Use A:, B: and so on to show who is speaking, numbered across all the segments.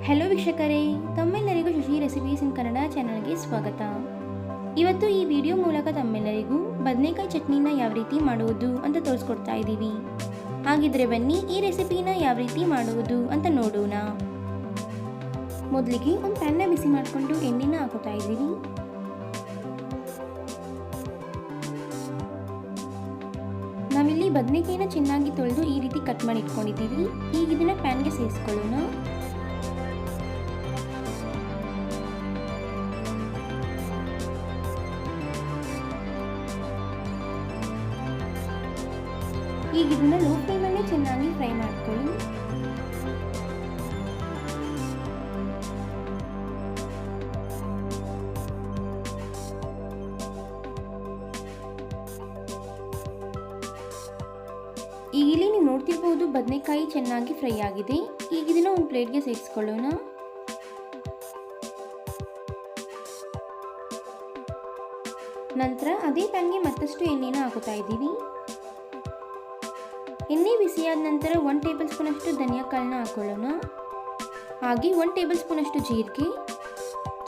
A: Hello ವೀಕ್ಷಕರೇ, ತಮ್ಮೆಲ್ಲರಿಗೂ Shashi recipes ಇನ್ ಕನ್ನಡ ಚಾನಲ್ಗೆ ಸ್ವಾಗತ. ಇವತ್ತು ಈ ವಿಡಿಯೋ ಮೂಲಕ ತಮ್ಮೆಲ್ಲರಿಗೂ ಬದನೆಕಾಯಿ ಚಟ್ನಿನ ಯಾವ ರೀತಿ ಮಾಡುವುದು ಅಂತ ತೋರಿಸ್ಕೊಡ್ತಾ ಇದ್ದೀವಿ. ಹಾಗಿದ್ರೆ ಬನ್ನಿ ಈ ರೆಸಿಪಿನ ಯಾವ ರೀತಿ ಮಾಡುವುದು ಅಂತ ನೋಡೋಣ. ಮೊದಲಿಗೆ ಒಂದು ಪ್ಯಾನ್ನ ಬಿಸಿ ಮಾಡಿಕೊಂಡು ಎಣ್ಣೆನ ಹಾಕೋತಾ ಇದ್ದೀವಿ. ನಾವಿಲ್ಲಿ ಬದನೆಕಾಯಿನ ಚೆನ್ನಾಗಿ ತೊಳೆದು ಈ ರೀತಿ ಕಟ್ ಮಾಡಿ ಇಟ್ಕೊಂಡಿದ್ದೀವಿ. ಈಗ ಇದನ್ನ ಪ್ಯಾನ್ಗೆ ಸೇರಿಸ್ಕೊಳ್ಳೋಣ. ಈಗ ಇದನ್ನ ಲೋ ಫ್ಲೇಮಲ್ಲಿ ಚೆನ್ನಾಗಿ ಫ್ರೈ ಮಾಡ್ಕೊಳ್ಳಿ. ಈಗ ಇಲ್ಲಿ ನೀವು ನೋಡ್ತಿರ್ಬೋದು ಬದನೆಕಾಯಿ ಚೆನ್ನಾಗಿ ಫ್ರೈ ಆಗಿದೆ. ಈಗ ಇದನ್ನ ಒಂದು ಪ್ಲೇಟ್ಗೆ ಸೇರಿಸ್ಕೊಳ್ಳೋಣ. ನಂತರ ಅದೇ ಪ್ಯಾನ್ಗೆ ಮತ್ತಷ್ಟು ಎಣ್ಣೆನ ಹಾಕೋತಾ ಇದ್ದೀವಿ. ಎಣ್ಣೆ ಬಿಸಿಯಾದ ನಂತರ 1 ಟೇಬಲ್ ಸ್ಪೂನ್ ಅಷ್ಟು ಧನಿಯಾ ಕಾಳನ್ನ ಹಾಕೊಳ್ಳೋಣ. ಹಾಗೆ 1 ಟೇಬಲ್ ಸ್ಪೂನ್ ಅಷ್ಟು ಜೀರಿಗೆ,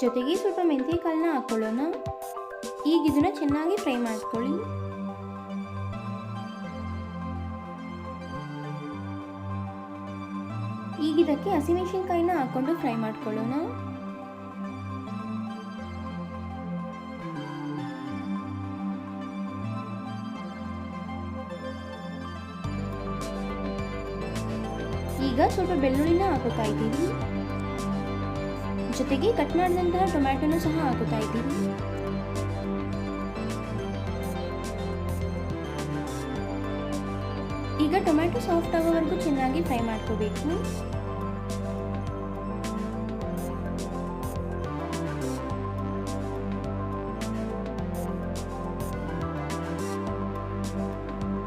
A: ಜೊತೆಗೆ ಸ್ವಲ್ಪ ಮೆಂತ್ಯ ಕಾಳನ್ನ ಹಾಕೊಳ್ಳೋಣ. ಈಗ ಇದನ್ನ ಚೆನ್ನಾಗಿ ಫ್ರೈ ಮಾಡ್ಕೊಳ್ಳಿ. ಈಗ ಇದಕ್ಕೆ ಹಸಿಮೆಣಸಿನಕಾಯಿನ ಹಾಕೊಂಡು ಫ್ರೈ ಮಾಡ್ಕೊಳ್ಳೋಣ. ಈಗ ಸ್ವಲ್ಪ ಬೆಳ್ಳುಳ್ಳಿನ ಹಾಕೋತಾ ಇದ್ದೀವಿ. ಜೊತೆಗೆ ಕಟ್ ಮಾಡಿದಂತಹ ಟೊಮ್ಯಾಟೊನು ಸಹ ಹಾಕೋತಾ ಇದ್ದೀವಿ. ಈಗ ಟೊಮ್ಯಾಟೊ ಸಾಫ್ಟ್ ಆಗೋವರೆಗೂ ಚೆನ್ನಾಗಿ ಫ್ರೈ ಮಾಡ್ಕೋಬೇಕು.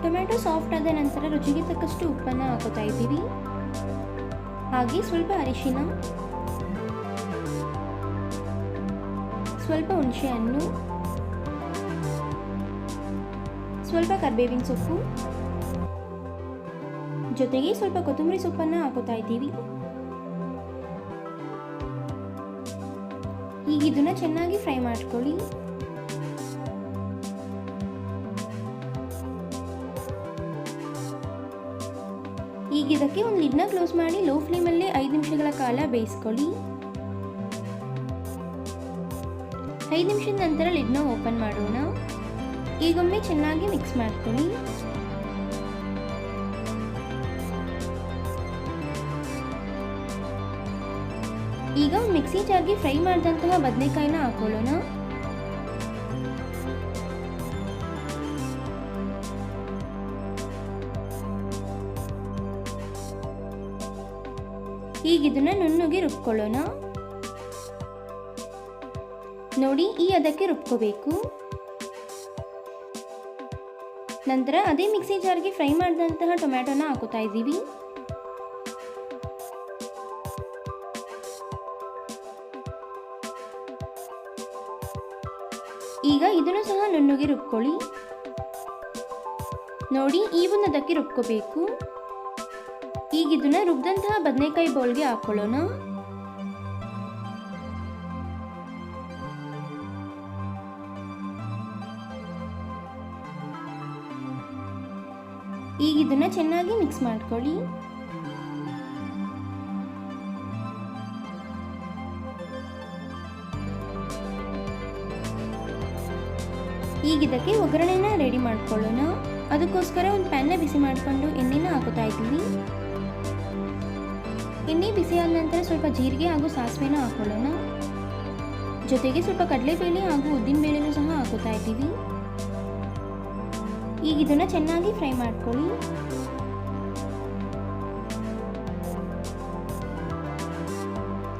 A: ಟೊಮ್ಯಾಟೊ ಸಾಫ್ಟ್ ಆದ ನಂತರ ರುಚಿಗೆ ತಕ್ಕಷ್ಟು ಉಪ್ಪನ್ನು ಹಾಕೋತಾ ಇದ್ದೀವಿ. ಹಾಗೆ ಸ್ವಲ್ಪ ಅರಿಶಿನ, ಸ್ವಲ್ಪ ಹುಣಸೆ ಹಣ್ಣು, ಸ್ವಲ್ಪ ಕರಿಬೇವಿನ ಸೊಪ್ಪು, ಜೊತೆಗೆ ಸ್ವಲ್ಪ ಕೊತ್ತಂಬರಿ ಸೊಪ್ಪನ್ನು ಹಾಕೋತಾ ಇದ್ದೀವಿ. ಈಗ ಇದನ್ನ ಚೆನ್ನಾಗಿ ಫ್ರೈ ಮಾಡ್ಕೊಳ್ಳಿ. ಈಗ ಇದಕ್ಕೆ ಒಂದು ಲಿಡ್ನ ಕ್ಲೋಸ್ ಮಾಡಿ ಲೋ ಫ್ಲೇಮಲ್ಲಿ 5 ನಿಮಿಷಗಳ ಕಾಲ ಬೇಯಿಸ್ಕೊಳ್ಳಿ. 5 ನಿಮಿಷದ ನಂತರ ಲಿಡ್ನ ಓಪನ್ ಮಾಡೋಣ. ಈಗೊಮ್ಮೆ ಚೆನ್ನಾಗಿ ಮಿಕ್ಸ್ ಮಾಡ್ಕೊಳ್ಳಿ. ಈಗ ಒಂದು ಮಿಕ್ಸಿ ಜಾರ್ಗೆ ಫ್ರೈ ಮಾಡಿದಂತಹ ಬದನೆಕಾಯಿನ ಹಾಕೊಳ್ಳೋಣ. ಈಗ ಇದನ್ನ ನುಣ್ಣಗೆ ರುಬ್ಕೊಳ್ಳೋಣ. ನೋಡಿ, ಈ ಅದಕ್ಕೆ ರುಬ್ಕೋಬೇಕು. ನಂತರ ಅದೇ ಮಿಕ್ಸಿ ಜಾರ್ಗೆ ಫ್ರೈ ಮಾಡಿದಂತಹ ಟೊಮ್ಯಾಟೊನ ಹಾಕೋತಾ ಇದ್ದೀವಿ. ಈಗ ಇದನ್ನು ಸಹ ನುಣ್ಣಗೆ ರುಬ್ಕೊಳ್ಳಿ. ನೋಡಿ, ಈ ಒಂದು ಅದಕ್ಕೆ ರುಬ್ಕೋಬೇಕು. ಈಗ ಇದನ್ನ ರುಬ್ಬಿದಂತಹ ಬದನೆಕಾಯಿ ಬೌಲ್ಗೆ ಹಾಕೊಳ್ಳೋಣ. ಈಗ ಇದನ್ನ ಚೆನ್ನಾಗಿ ಮಿಕ್ಸ್ ಮಾಡ್ಕೊಳ್ಳಿ. ಈಗ ಇದಕ್ಕೆ ಒಗ್ಗರಣೆನ ರೆಡಿ ಮಾಡ್ಕೊಳ್ಳೋಣ. ಅದಕ್ಕೋಸ್ಕರ ಒಂದು ಪ್ಯಾನ್ನ ಬಿಸಿ ಮಾಡಿಕೊಂಡು ಎಣ್ಣೆನ ಹಾಕೋತಾ ಇದ್ದೀವಿ. ಎಣ್ಣೆ ಬಿಸಿಯಾದ ನಂತರ ಸ್ವಲ್ಪ ಜೀರಿಗೆ ಹಾಗೂ ಸಾಸಿವೆನ ಹಾಕೊಳ್ಳೋಣ. ಜೊತೆಗೆ ಸ್ವಲ್ಪ ಕಡಲೆಬೇಳೆ ಹಾಗೂ ಉದ್ದಿನಬೇಳೆನೂ ಸಹ ಹಾಕೋತಾ ಇದ್ದೀವಿ. ಈಗ ಇದನ್ನ ಚೆನ್ನಾಗಿ ಫ್ರೈ ಮಾಡ್ಕೊಳ್ಳಿ.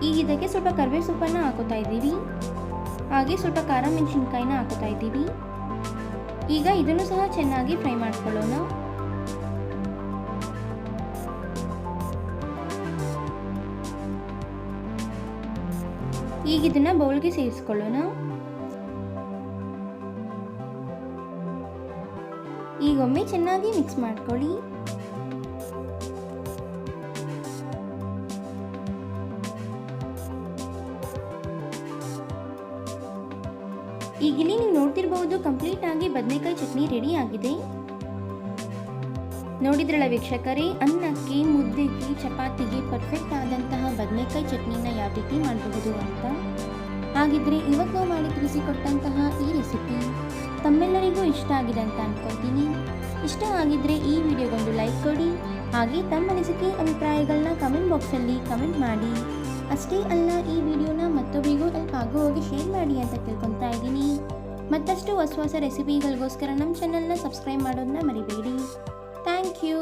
A: ಈಗ ಇದಕ್ಕೆ ಸ್ವಲ್ಪ ಕರಿಬೇವು ಸೊಪ್ಪನ್ನ ಹಾಕೋತಾ ಇದ್ದೀವಿ. ಹಾಗೆ ಸ್ವಲ್ಪ ಖಾರ ಮೆಣಸಿನಕಾಯಿನ ಹಾಕೋತಾ ಇದ್ದೀವಿ. ಈಗ ಇದನ್ನು ಸಹ ಚೆನ್ನಾಗಿ ಫ್ರೈ ಮಾಡ್ಕೊಳ್ಳೋಣ. ಈಗ ಇದನ್ನ ಬೌಲ್ಗೆ ಸೇರಿಸ್ಕೊಳ್ಳೋಣ. ಈಗೊಮ್ಮೆ ಚೆನ್ನಾಗಿ ಮಿಕ್ಸ್ ಮಾಡ್ಕೊಳ್ಳಿ. ಈಗ ಇಲ್ಲಿ ನೀವು ನೋಡ್ತಿರಬಹುದು ಕಂಪ್ಲೀಟ್ ಆಗಿ ಬದನೆಕಾಯಿ ಚಟ್ನಿ ರೆಡಿ ಆಗಿದೆ. ನೋಡಿದ್ರಲ್ಲ ವೀಕ್ಷಕರೇ, ಅನ್ನಕ್ಕೆ, ಮುದ್ದೆಗೆ, ಚಪಾತಿಗೆ ಪರ್ಫೆಕ್ಟ್ ಆದಂತಹ ಬದನೆಕಾಯಿ ಚಟ್ನಿನ ಯಾವ ರೀತಿ ಮಾಡಬಹುದು ಅಂತ. ಹಾಗಿದ್ರೆ ಇವತ್ತು ನಾವು ಮಾಡಿ ತಿಳಿಸಿಕೊಟ್ಟಂತಹ ಈ ರೆಸಿಪಿ ತಮ್ಮೆಲ್ಲರಿಗೂ ಇಷ್ಟ ಆಗಿದೆ ಅಂತ ಅನ್ಕೊಳ್ತೀನಿ. ಇಷ್ಟ ಆಗಿದ್ರೆ ಈ ವಿಡಿಯೋಗೊಂದು ಲೈಕ್ ಕೊಡಿ, ಹಾಗೆ ತಮ್ಮ ಅನಿಸಿಕೆ ಅಭಿಪ್ರಾಯಗಳನ್ನ ಕಮೆಂಟ್ ಬಾಕ್ಸಲ್ಲಿ ಕಮೆಂಟ್ ಮಾಡಿ. ಅಷ್ಟೇ ಅಲ್ಲ, ಈ ವಿಡಿಯೋನ ಮತ್ತೊಬ್ಬರಿಗೂ ಹೆಲ್ಪ್ ಆಗುವಾಗೆ ಶೇರ್ ಮಾಡಿ ಅಂತ ತಿಳ್ಕೊತಾ ಇದ್ದೀನಿ. ಮತ್ತಷ್ಟು ಹೊಸ ಹೊಸ ರೆಸಿಪಿಗಳಿಗೋಸ್ಕರ ನಮ್ಮ ಚಾನಲ್ನ ಸಬ್ಸ್ಕ್ರೈಬ್ ಮಾಡೋದನ್ನ ಮರಿಬೇಡಿ. Thank you.